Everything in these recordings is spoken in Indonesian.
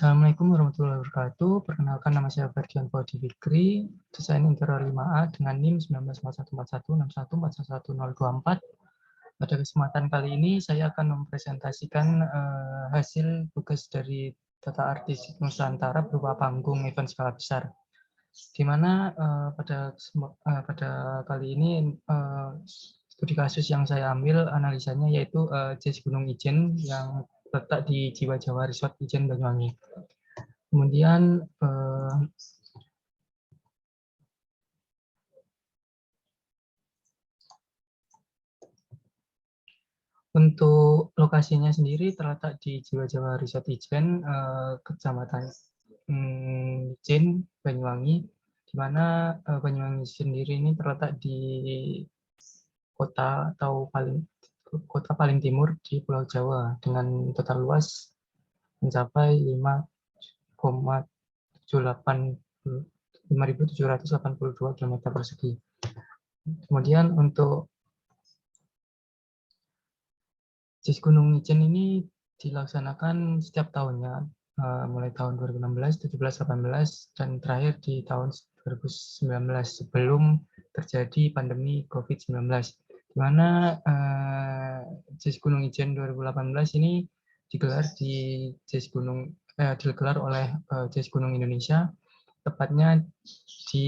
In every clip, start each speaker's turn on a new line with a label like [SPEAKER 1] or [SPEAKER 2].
[SPEAKER 1] Assalamualaikum warahmatullahi wabarakatuh. Perkenalkan, nama saya Ferdian Fauzi Fikri, desain interior 5A dengan NIM 194141614124. Pada kesempatan kali ini saya akan mempresentasikan hasil tugas dari Tata Artistik Nusantara berupa panggung event skala besar. Di mana pada kali ini studi kasus yang saya ambil analisanya yaitu Jazz Gunung Ijen yang terletak di Jiwa Jawa Resort Ijen Banyuwangi. Kemudian untuk lokasinya sendiri terletak di Jiwa Jawa Resort Ijen, Kecamatan Ijen, Banyuwangi, di mana Banyuwangi sendiri ini terletak di kota paling timur di Pulau Jawa dengan total luas mencapai 5.782 km persegi. Kemudian untuk Jazz Gunung Ijen ini dilaksanakan setiap tahunnya, mulai tahun 2016, 17, 18, dan terakhir di tahun 2019 sebelum terjadi pandemi COVID-19. Di mana Jazz Gunung Ijen 2018 ini digelar oleh Jazz Gunung Indonesia, tepatnya di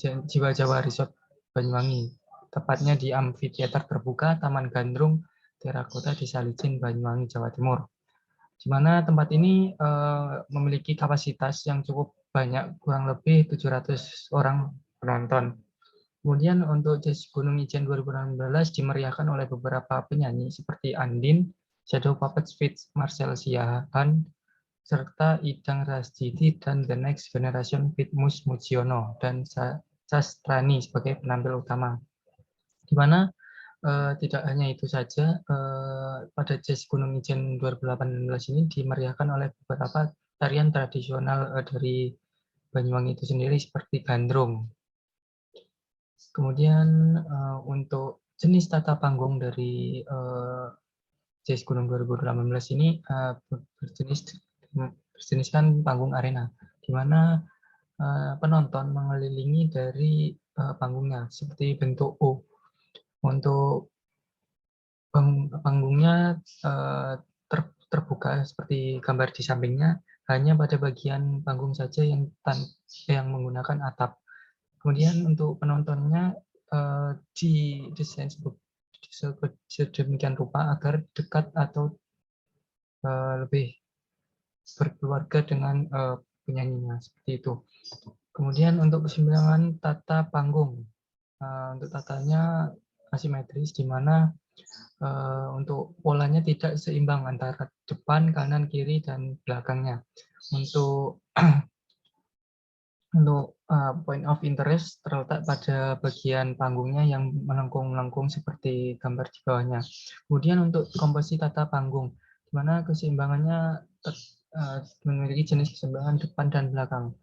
[SPEAKER 1] Jiwa Jawa Resort Banyuwangi, tepatnya di Amfiteater Terbuka Taman Gandrung Terakota Desa Licin, Banyuwangi, Jawa Timur. Di mana tempat ini memiliki kapasitas yang cukup banyak, kurang lebih 700 orang penonton. Kemudian untuk Jazz Gunung Ijen 2016 dimeriahkan oleh beberapa penyanyi seperti Andin, Shadow Puppets Fitz, Marcel Siahaan, serta Idang Rasdidi dan The Next Generation Fit Mus Mujiono dan Sastrani sebagai penampil utama. Di mana tidak hanya itu saja, pada Jazz Gunung Ijen 2018 ini dimeriahkan oleh beberapa tarian tradisional dari Banyuwangi itu sendiri seperti gandrung. Kemudian untuk jenis tata panggung dari Jazz Gunung 2018 ini berjeniskan panggung arena, di mana penonton mengelilingi dari panggungnya seperti bentuk U. Untuk panggungnya terbuka seperti gambar di sampingnya, hanya pada bagian panggung saja yang menggunakan atap. Kemudian untuk penontonnya didesain sedemikian rupa agar dekat atau lebih berkeluarga dengan penyanyinya, seperti itu. Kemudian untuk keseimbangan tata panggung, untuk tatanya asimetris, di mana untuk polanya tidak seimbang antara depan, kanan, kiri, dan belakangnya. Untuk point of interest terletak pada bagian panggungnya yang melengkung-melengkung seperti gambar di bawahnya. Kemudian untuk komposisi tata panggung, di mana keseimbangannya memiliki jenis keseimbangan depan dan belakang.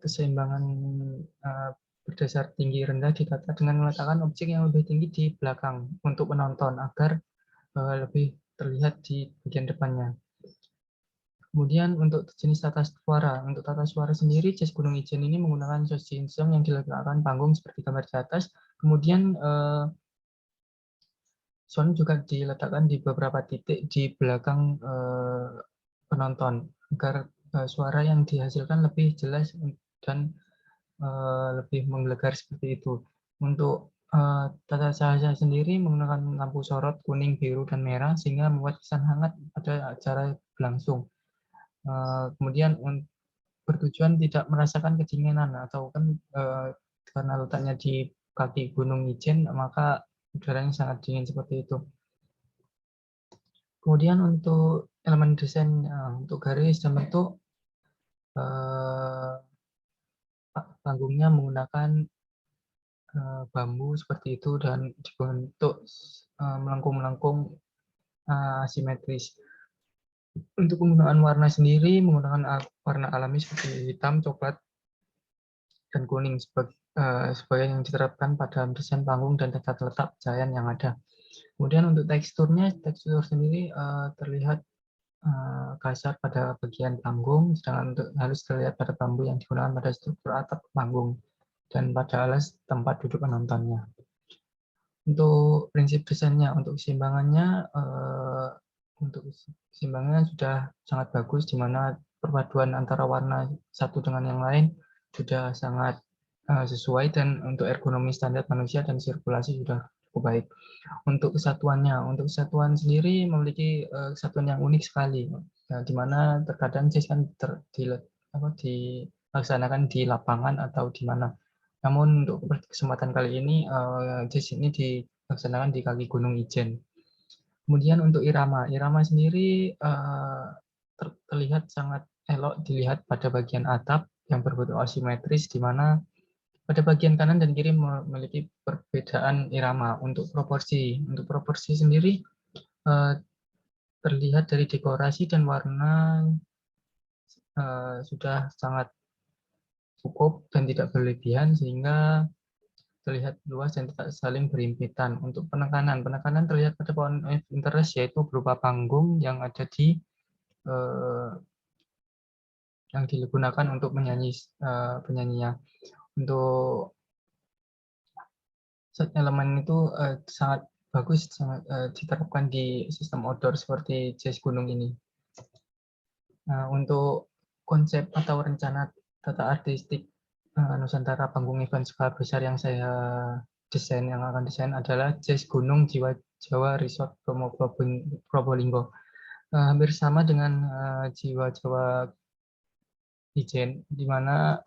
[SPEAKER 1] Keseimbangan berdasar tinggi rendah ditata dengan meletakkan objek yang lebih tinggi di belakang untuk penonton agar lebih terlihat di bagian depannya. Kemudian untuk jenis tata suara sendiri, Jazz Gunung Ijen ini menggunakan system yang diletakkan panggung seperti gambar di atas. Kemudian sound juga diletakkan di beberapa titik di belakang penonton agar suara yang dihasilkan lebih jelas dan lebih menggelegar seperti itu. Untuk tata cahaya sendiri menggunakan lampu sorot kuning, biru, dan merah sehingga membuat kesan hangat pada acara berlangsung. Kemudian bertujuan tidak merasakan kedinginan atau kan karena letaknya di kaki Gunung Ijen maka udaranya sangat dingin seperti itu. Kemudian untuk elemen desain, untuk garis dan bentuk, panggungnya menggunakan bambu seperti itu dan dibentuk melengkung-melengkung asimetris. Untuk penggunaan warna sendiri menggunakan warna alami seperti hitam, coklat, dan kuning sebagai yang diterapkan pada desain panggung dan tata letak pencahayaan yang ada. Kemudian untuk tekstur sendiri terlihat kasar pada bagian panggung, sedangkan untuk halus terlihat pada bambu yang digunakan pada struktur atap panggung dan pada alas tempat duduk penontonnya. Untuk prinsip desainnya, untuk keseimbangannya sudah sangat bagus, di mana perpaduan antara warna satu dengan yang lain sudah sangat sesuai, dan untuk ergonomi standar manusia dan sirkulasi sudah cukup baik. Untuk kesatuan sendiri memiliki kesatuan yang unik sekali, di mana terkadang JIS kan dilaksanakan di lapangan atau di mana. Namun untuk kesempatan kali ini, JIS ini dilaksanakan di kaki Gunung Ijen. Kemudian untuk irama sendiri terlihat sangat elok dilihat pada bagian atap yang berbentuk asimetris, di mana pada bagian kanan dan kiri memiliki perbedaan irama. Untuk proporsi sendiri terlihat dari dekorasi dan warna sudah sangat cukup dan tidak berlebihan, sehingga terlihat luas dan tidak saling berhimpitan. Untuk penekanan terlihat pada point of interest, yaitu berupa panggung yang ada yang digunakan untuk penyanyinya. Untuk set elemen itu sangat bagus, sangat diterapkan di sistem outdoor seperti JIS Gunung ini. Nah, untuk konsep atau rencana tata artistik Nusantara panggung event skala besar yang akan desain adalah JIS Gunung Jiwa Jawa Resort Bromo Probolinggo. Hampir sama dengan Jiwa Jawa Ijen, di mana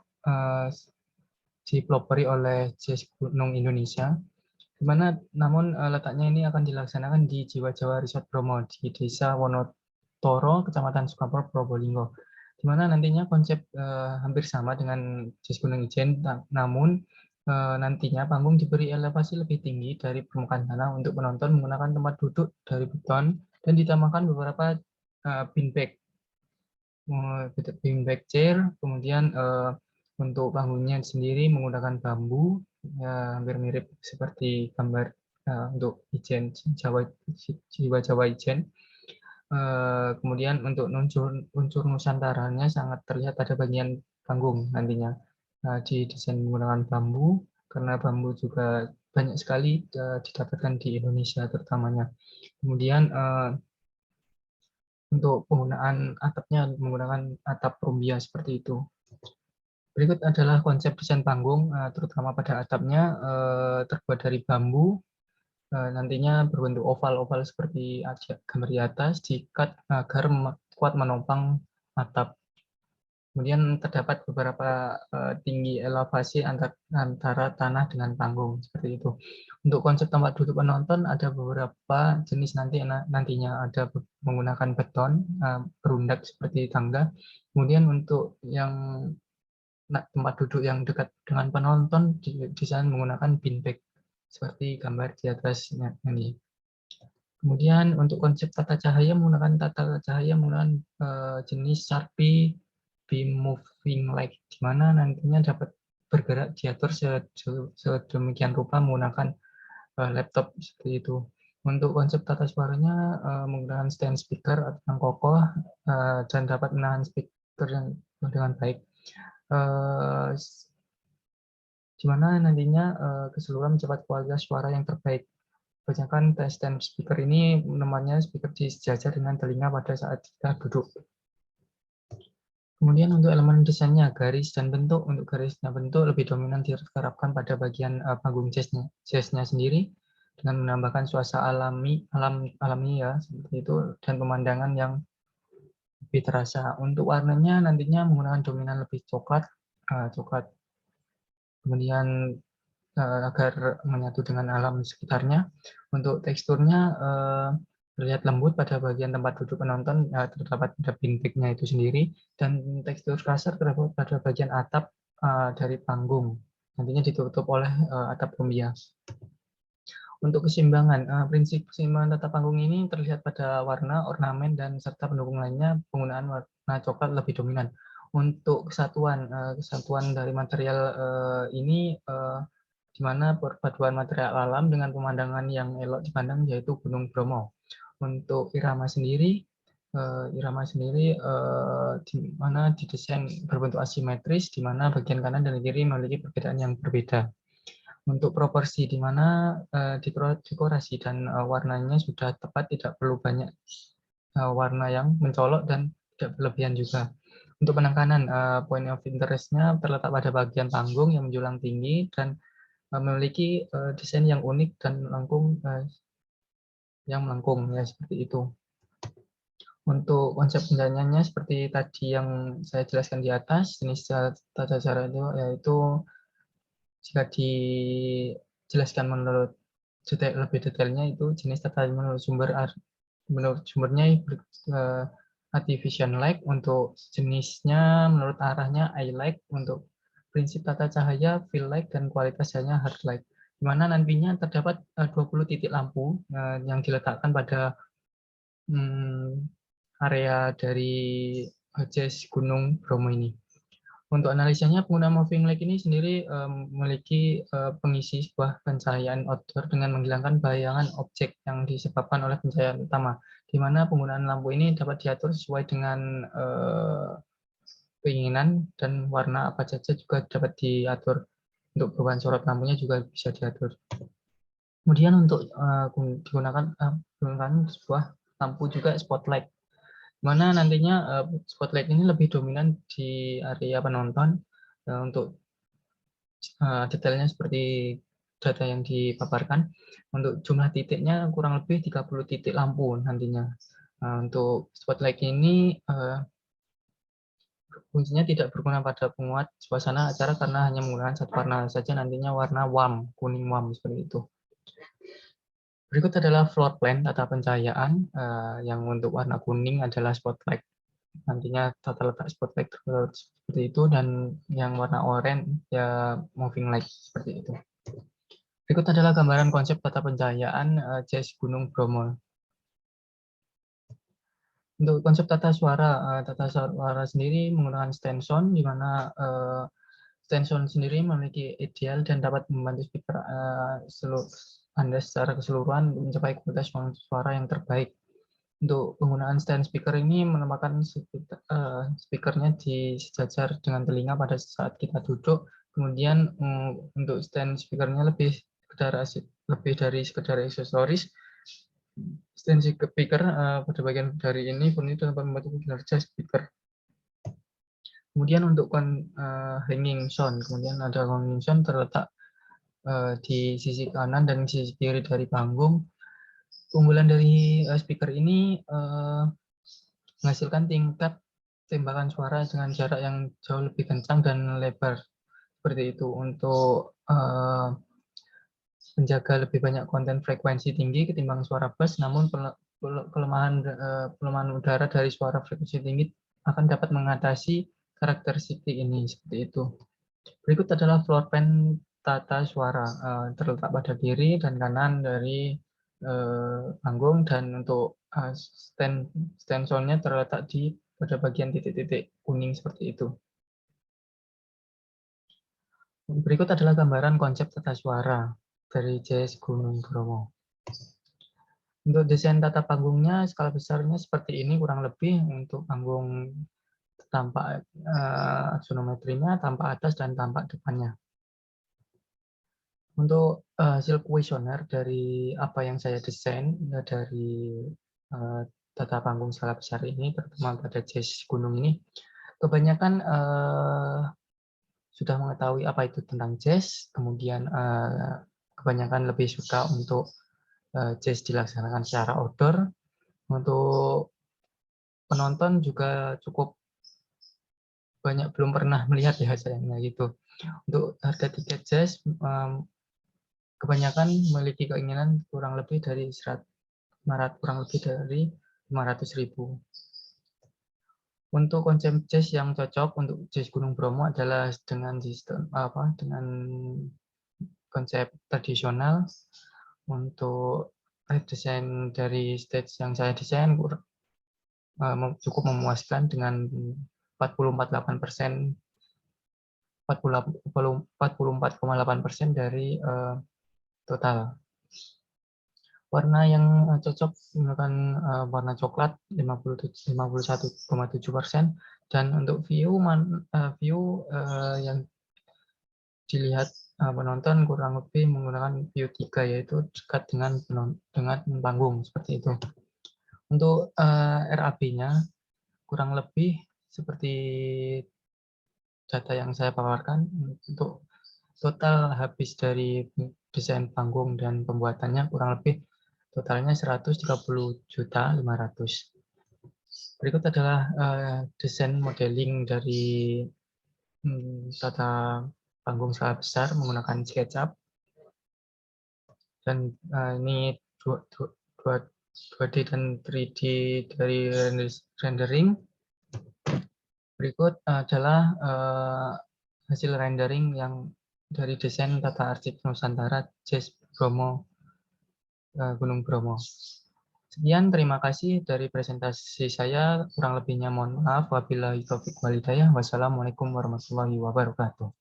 [SPEAKER 1] dipelopori oleh JIS Gunung Indonesia, namun letaknya ini akan dilaksanakan di Jiwa Jawa Resort Bromo di Desa Wonotoro, Kecamatan Sukampur, Probolinggo, di mana nantinya konsep hampir sama dengan JIS Gunung Ijen, namun nantinya panggung diberi elevasi lebih tinggi dari permukaan tanah untuk penonton menggunakan tempat duduk dari beton dan ditambahkan beberapa beanbag chair. Kemudian untuk panggungnya sendiri menggunakan bambu, ya, hampir mirip seperti gambar untuk Ijen Jiwa Jawa Ijen. Kemudian untuk unsur Nusantaranya sangat terlihat pada bagian panggung nantinya. Didesain menggunakan bambu, karena bambu juga banyak sekali didapatkan di Indonesia terutamanya. Kemudian untuk penggunaan atapnya menggunakan atap rumbia seperti itu. Berikut adalah konsep desain panggung, terutama pada atapnya terbuat dari bambu, nantinya berbentuk oval-oval seperti gambar di atas, diikat agar kuat menopang atap. Kemudian terdapat beberapa tinggi elevasi antara tanah dengan panggung, seperti itu. Untuk konsep tempat duduk penonton ada beberapa jenis nantinya, ada menggunakan beton berundak seperti tangga. Kemudian untuk yang tempat duduk yang dekat dengan penonton didesain menggunakan beanbag seperti gambar di atasnya ini. Kemudian untuk konsep tata cahaya menggunakan jenis Sharpie beam moving light, di mana nantinya dapat bergerak diatur sedemikian rupa menggunakan laptop seperti itu. Untuk konsep tata suaranya menggunakan stand speaker yang kokoh dan dapat menahan speaker yang dengan baik. Di mana nantinya keseluruhan mencapai kualitas suara yang terbaik. Kebanyakan stand speaker ini namanya speaker disejajar dengan telinga pada saat kita duduk. Kemudian untuk elemen desainnya, garis dan bentuk. Untuk garis dan bentuk lebih dominan diterapkan pada bagian panggung jazznya sendiri, dengan menambahkan suasana alami ya, seperti itu, dan pemandangan yang lebih terasa. Untuk warnanya nantinya menggunakan dominan lebih coklat, kemudian agar menyatu dengan alam sekitarnya. Untuk teksturnya terlihat lembut pada bagian tempat duduk penonton, terdapat pada beanbag-nya itu sendiri, dan tekstur kasar terdapat pada bagian atap dari panggung, nantinya ditutup oleh atap rumbia. Untuk keseimbangan, prinsip keseimbangan tata panggung ini terlihat pada warna, ornamen, dan serta pendukung lainnya. Penggunaan warna coklat lebih dominan. Untuk kesatuan dari material ini, di mana perpaduan material alam dengan pemandangan yang elok dipandang, yaitu Gunung Bromo. Untuk irama sendiri, irama sendiri di mana didesain berbentuk asimetris, di mana bagian kanan dan kiri memiliki perbedaan yang berbeda. Untuk proporsi di mana dekorasi dan warnanya sudah tepat, tidak perlu banyak warna yang mencolok dan tidak berlebihan juga. Untuk penekanan, point of interest-nya terletak pada bagian panggung yang menjulang tinggi dan memiliki desain yang unik dan melengkung, ya seperti itu. Untuk konsep penjajahannya seperti tadi yang saya jelaskan di atas, jenis tata cara itu yaitu jika dijelaskan menurut lebih detailnya itu jenis tata menurut sumbernya artificial light, untuk jenisnya menurut arahnya eye light, untuk prinsip tata cahaya fill light, dan kualitas cahayanya hard light, di mana nantinya terdapat 20 titik lampu yang diletakkan pada area dari Jazz Gunung Bromo ini. Untuk analisanya, penggunaan moving light ini sendiri memiliki pengisi sebuah pencahayaan outdoor dengan menghilangkan bayangan objek yang disebabkan oleh pencahayaan utama, di mana penggunaan lampu ini dapat diatur sesuai dengan keinginan, dan warna apa saja juga dapat diatur. Untuk perubahan sorot lampunya juga bisa diatur. Kemudian untuk digunakan sebuah lampu juga spotlight, mana nantinya spotlight ini lebih dominan di area penonton. Untuk detailnya seperti data yang dipaparkan, untuk jumlah titiknya kurang lebih 30 titik lampu nantinya. Untuk spotlight ini fungsinya tidak berguna pada penguat suasana acara karena hanya menggunakan satu warna saja, nantinya warna warm, kuning warm seperti itu. Berikut adalah floor plan tata pencahayaan, yang untuk warna kuning adalah spotlight. Nantinya tata letak spotlight seperti itu, dan yang warna oranye ya moving light seperti itu. Berikut adalah gambaran konsep tata pencahayaan Jazz Gunung Bromo. Untuk konsep tata suara sendiri menggunakan stand sound, di mana stand sound sendiri memiliki ideal dan dapat membantu speaker Anda secara keseluruhan untuk mencapai kualitas suara yang terbaik. Untuk penggunaan stand speaker ini menempatkan speakernya di sejajar dengan telinga pada saat kita duduk. Kemudian untuk stand speakernya lebih dari sekedar aksesoris. Stand speaker pada bagian dari ini pun itu dapat membantu kinerja speaker. Kemudian untuk hanging sound, kemudian ada hanging sound terletak di sisi kanan dan sisi kiri dari panggung. Keunggulan dari speaker ini menghasilkan tingkat tembakan suara dengan jarak yang jauh lebih kencang dan lebar seperti itu, untuk menjaga lebih banyak konten frekuensi tinggi ketimbang suara bass, namun pelemahan udara dari suara frekuensi tinggi akan dapat mengatasi karakteristik ini seperti itu. Berikut adalah floor plan tata suara, terletak pada kiri dan kanan dari panggung, dan untuk stand sound-nya terletak pada bagian titik-titik kuning seperti itu. Berikut adalah gambaran konsep tata suara dari Jazz Gunung Bromo. Untuk desain tata panggungnya, skala besarnya seperti ini kurang lebih, untuk panggung tampak aksonometrinya, tampak atas dan tampak depannya. Untuk hasil kuesioner dari apa yang saya desain dari tata panggung skala besar ini, terutama pada Jazz Gunung ini, kebanyakan sudah mengetahui apa itu tentang jazz, kemudian kebanyakan lebih suka untuk jazz dilaksanakan secara outdoor. Untuk penonton juga cukup banyak belum pernah melihat ya sayangnya gitu. Untuk harga tiket jazz kebanyakan memiliki keinginan kurang lebih dari 500.000. Untuk konsep jazz yang cocok untuk jazz Gunung Bromo adalah dengan konsep tradisional. Untuk desain dari stage yang saya desain cukup memuaskan dengan 44,8% dari total. Warna yang cocok menggunakan warna coklat 51,7%, dan untuk view yang dilihat penonton kurang lebih menggunakan view 3, yaitu dekat dengan panggung seperti itu. Untuk RAB-nya kurang lebih seperti data yang saya paparkan. Untuk total habis dari desain panggung dan pembuatannya kurang lebih totalnya 130.500.000. Berikut adalah desain modeling dari tata panggung skala besar menggunakan SketchUp, dan ini 2D dan 3D dari rendering. Berikut adalah hasil rendering yang dari desain tata arsip Nusantara JES Bromo, Gunung Bromo. Sekian, terima kasih dari presentasi saya. Kurang lebihnya mohon maaf. Wabillahi taufiq walhidayah. Wassalamualaikum warahmatullahi wabarakatuh.